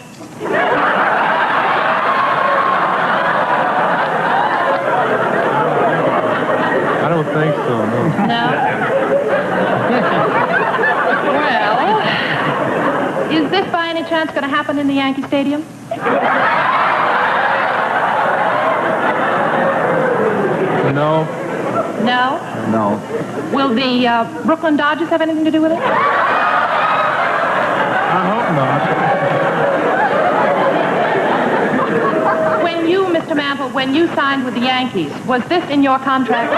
I don't think so, no. No? Well, is this by any chance going to happen in the Yankee Stadium? No. No? No. Will the Brooklyn Dodgers have anything to do with it? I hope not. When you, Mr. Mantle, when you signed with the Yankees, was this in your contract?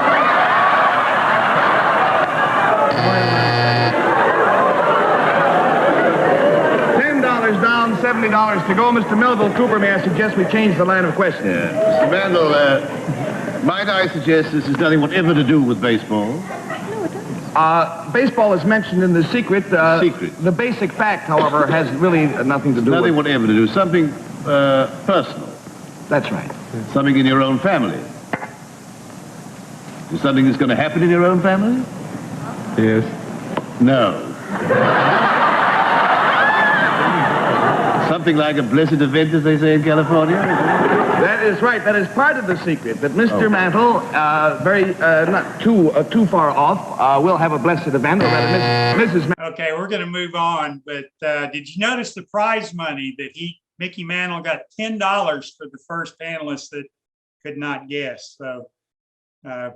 $10 down, $70 to go. Mr. Melville Cooper, may I suggest we change the line of questioning? Mr. Mandel, Might I suggest this has nothing whatever to do with baseball? Baseball is mentioned in the secret. Secret. The basic fact, however, has really nothing to do Nothing with... whatever to do. Something personal. That's right. Something in your own family. Is something that's going to happen in your own family? Yes. No. Something like a blessed event, as they say in California? That is right. That is part of the secret, that Mr. Mantle, not too far off, will have a blessed event, or rather, Mrs. Okay, we're going to move on, but did you notice the prize money that Mickey Mantle got $10 for the first panelist that could not guess? So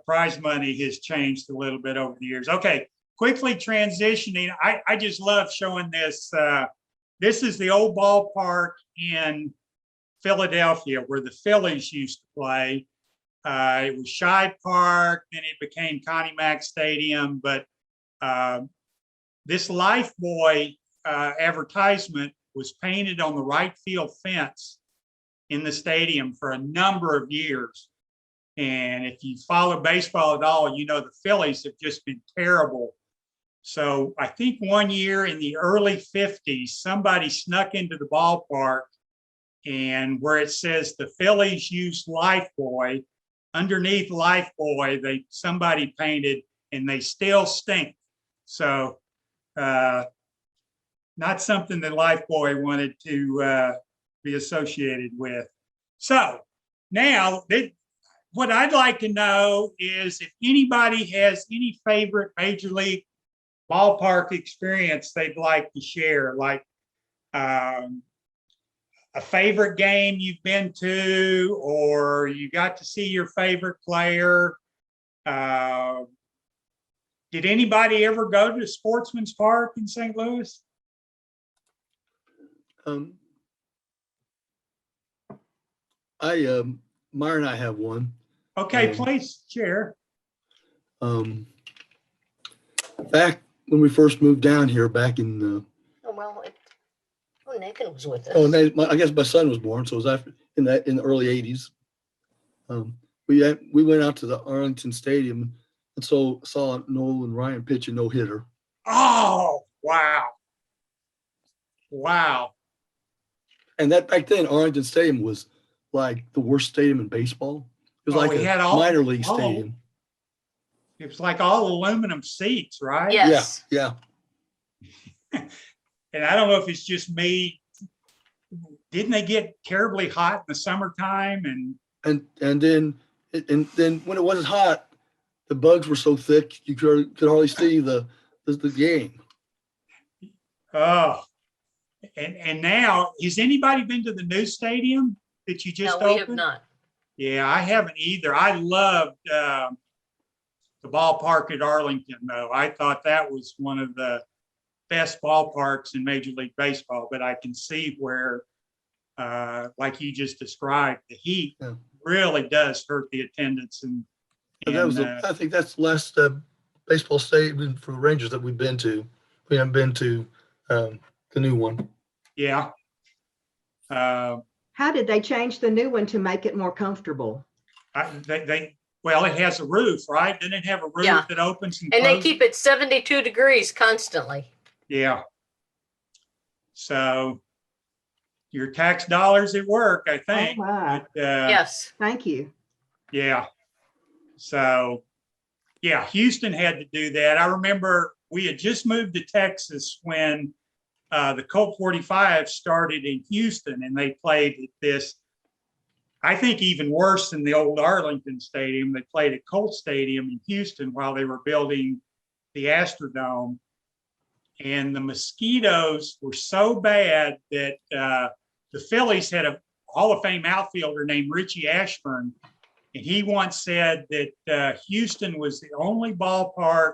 prize money has changed a little bit over the years. Okay, quickly transitioning. I just love showing this. This is the old ballpark in Philadelphia where the Phillies used to play. It was Shive Park, then it became Connie Mack Stadium. But this Lifebuoy advertisement was painted on the right field fence in the stadium for a number of years. And if you follow baseball at all, you know the Phillies have just been terrible. So I think one year in the early 50s, somebody snuck into the ballpark, and where it says the Phillies used Lifebuoy, underneath Lifebuoy, somebody painted, and they still stink. So not something that Lifebuoy wanted to be associated with. So now, what I'd like to know is if anybody has any favorite Major League ballpark experience they'd like to share, like a favorite game you've been to, or you got to see your favorite player. Did anybody ever go to Sportsman's Park in St. Louis? Myra and I have one. Okay, please share. Back when we first moved down here, back in Nathan was with us. I guess my son was born, so it was after in the early '80s. We went out to the Arlington Stadium and saw Noel and Ryan pitch a no-hitter. Oh, wow. Wow. And that back then, Arlington Stadium was like the worst stadium in baseball. It was like a minor league stadium. It was like all aluminum seats, right? Yes. Yeah. And I don't know if it's just me. Didn't they get terribly hot in the summertime? And then when it wasn't hot, the bugs were so thick you could hardly see the game. Oh, and now, has anybody been to the new stadium that you just opened? No, we have not. Yeah, I haven't either. I loved the ballpark at Arlington, though. I thought that was one of the best ballparks in Major League Baseball, but I can see where, like you just described, the heat really does hurt the attendance. I think that's the last baseball stadium for the Rangers that we've been to. We haven't been to the new one. Yeah. How did they change the new one to make it more comfortable? Well, it has a roof, right? Didn't it have a roof that opens and closes? And they keep it 72 degrees constantly. Yeah. So your tax dollars at work, I think. Oh, wow. But, yes. Thank you. Yeah. So, yeah, Houston had to do that. I remember we had just moved to Texas when the Colt 45 started in Houston, and they played at this, I think even worse than the old Arlington Stadium. They played at Colt Stadium in Houston while they were building the Astrodome. And the mosquitoes were so bad that the Phillies had a Hall of Fame outfielder named Richie Ashburn. And he once said that Houston was the only ballpark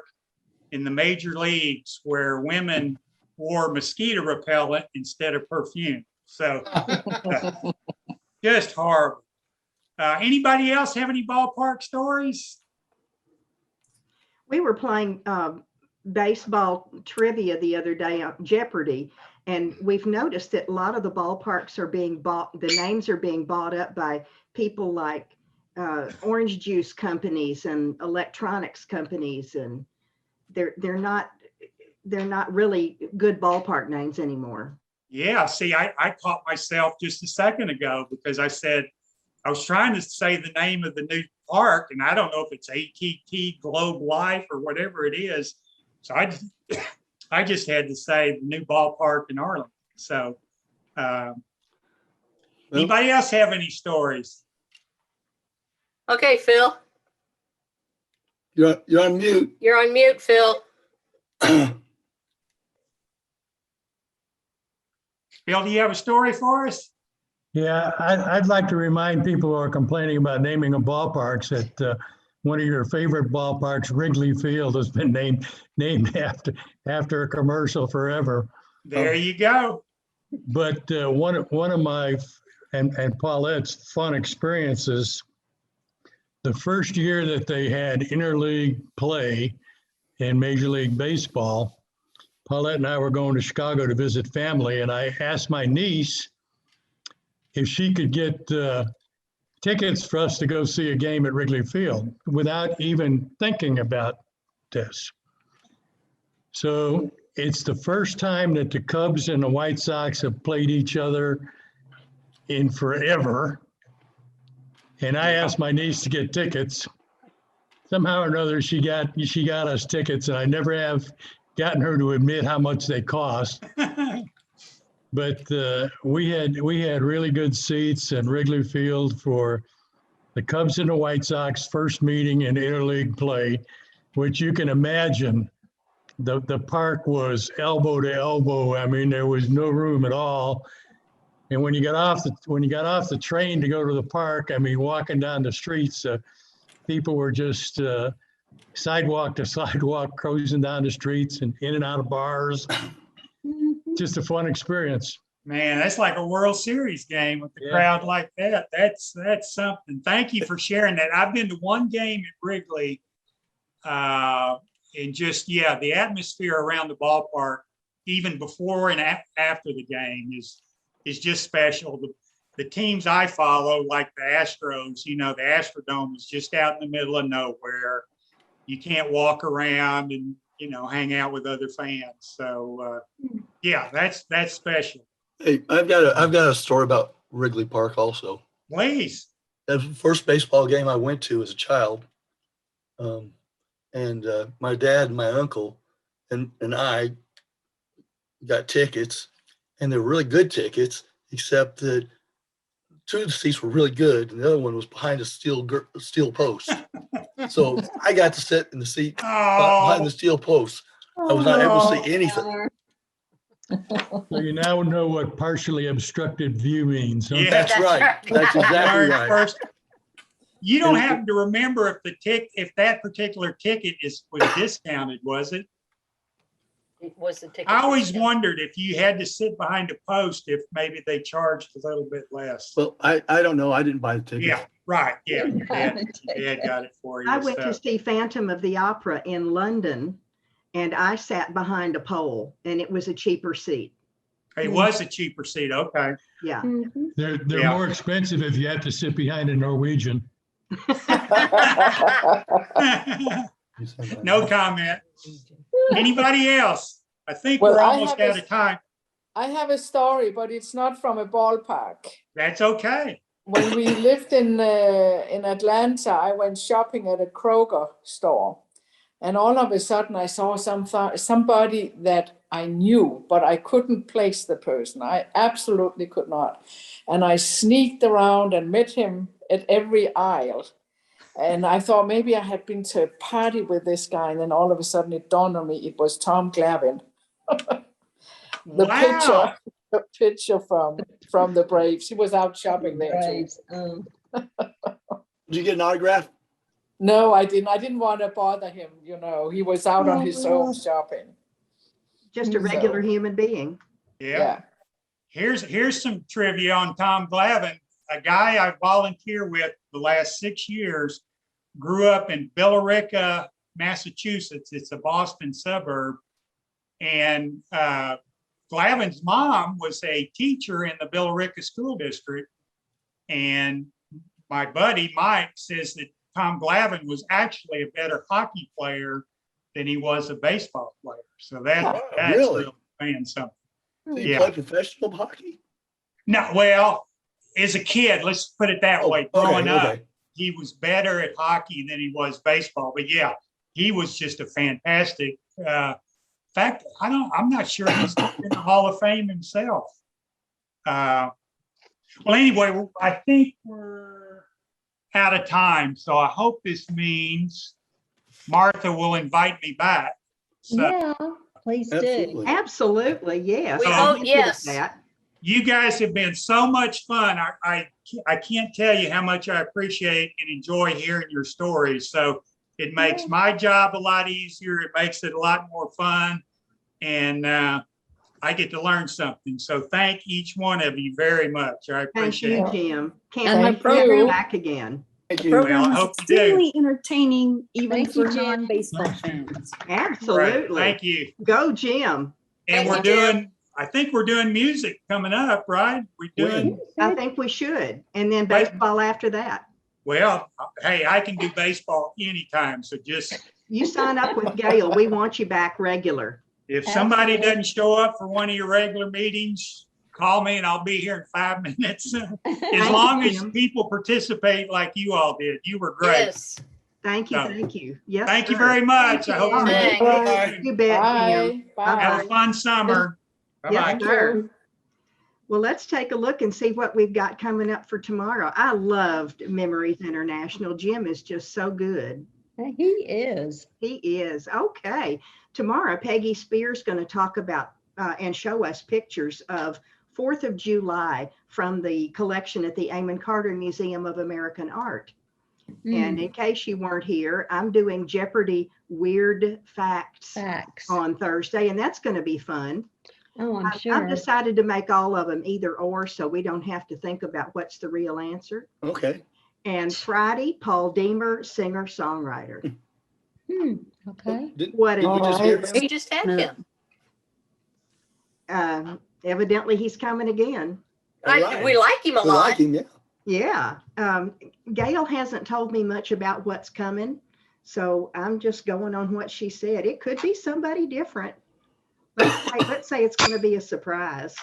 in the major leagues where women wore mosquito repellent instead of perfume. So just horrible. Anybody else have any ballpark stories? We were playing baseball trivia the other day on Jeopardy, and we've noticed that a lot of the ballparks are being bought, the names are being bought up by people like orange juice companies and electronics companies, and they're not really good ballpark names anymore. Yeah, see, I caught myself just a second ago because I was trying to say the name of the new park, and I don't know if it's ATT Globe Life or whatever it is. So I just had to say the new ballpark in Arlington. So anybody else have any stories? Okay, Phil. You're on mute. You're on mute, Phil. Bill, do you have a story for us? Yeah, I'd like to remind people who are complaining about naming of ballparks that one of your favorite ballparks, Wrigley Field, has been named after a commercial forever. There you go. But one of my and Paulette's fun experiences, the first year that they had interleague play in Major League Baseball, Paulette and I were going to Chicago to visit family, and I asked my niece if she could get tickets for us to go see a game at Wrigley Field without even thinking about this. So it's the first time that the Cubs and the White Sox have played each other in forever. And I asked my niece to get tickets. Somehow or another, she got us tickets, and I never have gotten her to admit how much they cost. But we had really good seats in Wrigley Field for the Cubs and the White Sox first meeting in interleague play, which you can imagine the park was elbow to elbow. I mean, there was no room at all. And when you got off the train to go to the park, I mean, walking down the streets, people were just sidewalk to sidewalk, cruising down the streets and in and out of bars. Just a fun experience. Man, that's like a World Series game with the crowd like that. That's something. Thank you for sharing that. I've been to one game at Wrigley, and just the atmosphere around the ballpark, even before and after the game, is just special. The teams I follow, like the Astros, the Astrodome is just out in the middle of nowhere. You can't walk around and hang out with other fans. So that's special. Hey, I've got a story about Wrigley Park also. Please. The first baseball game I went to as a child, and my dad and my uncle and I got tickets, and they were really good tickets, except that two of the seats were really good, and the other one was behind a steel post. So I got to sit in the seat behind the steel post. I was not able to see anything. So you now know what partially obstructed view means. Huh? Yeah, that's right. That's exactly right. First, you don't happen to remember if that particular ticket was discounted, was it? It was the ticket. I always wondered if you had to sit behind a post, if maybe they charged a little bit less. Well, I don't know. I didn't buy the ticket. Yeah, right. Yeah, your dad got it for you. I went to see Phantom of the Opera in London, and I sat behind a pole, and it was a cheaper seat. It was a cheaper seat. Okay. Yeah. They're more expensive if you have to sit behind a Norwegian. No comment. Anybody else? I think we're almost out of time. I have a story, but it's not from a ballpark. That's okay. When we lived in Atlanta, I went shopping at a Kroger store. And all of a sudden, I saw somebody that I knew, but I couldn't place the person. I absolutely could not. And I sneaked around and met him at every aisle. And I thought maybe I had been to a party with this guy. And then all of a sudden, it dawned on me, it was Tom Glavine. The pitcher from the Braves. He was out shopping there too. Did you get an autograph? No, I didn't. I didn't want to bother him. He was out on his own shopping. Just a regular human being. Yeah. Here's some trivia on Tom Glavine. A guy I volunteer with the last 6 years, grew up in Billerica, Massachusetts. It's a Boston suburb. And Glavine's mom was a teacher in the Billerica school district. And my buddy Mike says that Tom Glavine was actually a better hockey player than he was a baseball player. So that's really saying something. So you play professional hockey? No, well, as a kid, let's put it that way. Growing up, he was better at hockey than he was baseball. But yeah, he was just a fantastic. In fact, I'm not sure he's in the Hall of Fame himself. Well, anyway, I think we're out of time. So I hope this means Martha will invite me back. So, yeah, please do. Absolutely, yes. We vote yes. You guys have been so much fun. I can't tell you how much I appreciate and enjoy hearing your stories. So it makes my job a lot easier. It makes it a lot more fun. And I get to learn something. So thank each one of you very much. I appreciate it. Thank you, Jim. Can't wait to have you back again. Thank you. Well, I hope you do. Extremely entertaining, even for non-baseball fans. Absolutely. Right. Thank you. Go, Jim. And we're doing, I think we're doing music coming up, right? We're doing. I think we should. And then baseball after that. Well, hey, I can do baseball anytime. So just. You sign up with Gail. We want you back regular. If somebody doesn't show up for one of your regular meetings, call me and I'll be here in 5 minutes. As long as people participate like you all did. You were great. Yes. Thank you. Thank you. Yes. Thank you very much. I hope you bet. Bye. Have a fun summer. Yes, sir. Well, let's take a look and see what we've got coming up for tomorrow. I loved Memories International. Jim is just so good. He is. He is. Okay. Tomorrow, Peggy Spears is going to talk about and show us pictures of 4th of July from the collection at the Amon Carter Museum of American Art. And in case you weren't here, I'm doing Jeopardy Weird Facts on Thursday, and that's going to be fun. Oh, I'm sure. I've decided to make all of them either or, so we don't have to think about what's the real answer. Okay. And Friday, Paul Deemer, singer-songwriter. Okay. What did we just hear? We just had him. Evidently, he's coming again. We like him a lot. We like him, yeah. Yeah. Gail hasn't told me much about what's coming, so I'm just going on what she said. It could be somebody different. Let's say it's going to be a surprise.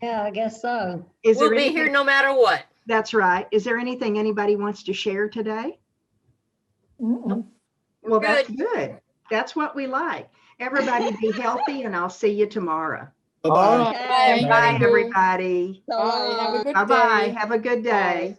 Yeah, I guess so. We'll be here no matter what. That's right. Is there anything anybody wants to share today? No. Well, that's good. That's what we like. Everybody be healthy, and I'll see you tomorrow. Bye-bye. Bye, everybody. Bye. Have a good Bye-bye. day. Have a good day.